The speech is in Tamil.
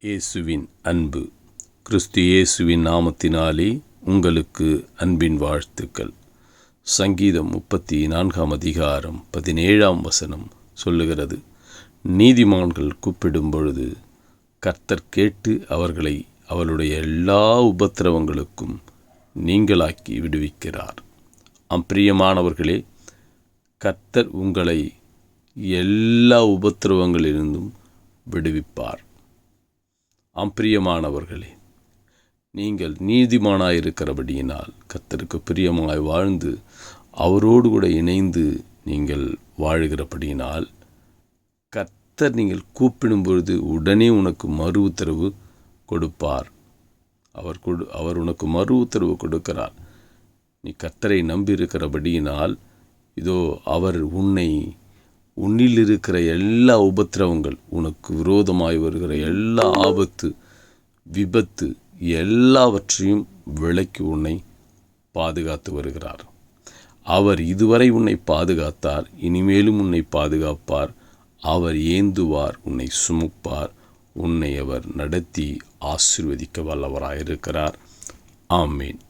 இயேசுவின் அன்பு. கிறிஸ்து இயேசுவின் நாமத்தினாலே உங்களுக்கு அன்பின் வாழ்த்துக்கள். சங்கீதம் 34 17 சொல்லுகிறது, நீதிமான்கள் கூப்பிடும் பொழுது கர்த்தர் கேட்டு அவர்களை அவருடைய எல்லா உபத்திரவங்களுக்கும் நீங்களாக்கி விடுவிக்கிறார். பிரியமானவர்களே, கர்த்தர் உங்களை எல்லா உபத்திரவங்களிலிருந்தும் விடுவிப்பார். பிரியமானவர்களே, நீங்கள் நீதிமானாயிருக்கிறபடியினால் கர்த்தருக்கு பிரியமாய் வாழ்ந்து அவரோடு கூட இணைந்து நீங்கள் வாழுகிறபடியினால் கர்த்தர் நீங்கள் கூப்பிடும் பொழுது உடனே உனக்கு மறு உத்தரவு கொடுப்பார். அவர் உனக்கு மறு உத்தரவு கொடுக்கிறார். நீ கர்த்தரை நம்பி இருக்கிறபடியினால் இதோ அவர் உன்னில் இருக்கிற எல்லா உபத்திரவங்கள், உனக்கு விரோதமாய் வருகிற எல்லா ஆபத்து, விபத்து எல்லாவற்றையும் விலக்கி உன்னை பாதுகாத்து வருகிறார். அவர் இதுவரை உன்னை பாதுகாத்தார், இனிமேலும் உன்னை பாதுகாப்பார். அவர் ஏந்துவார், உன்னை சுமப்பார், உன்னை அவர் நடத்தி ஆசீர்வதிக்க வல்லவராயிருக்கிறார். ஆமேன்.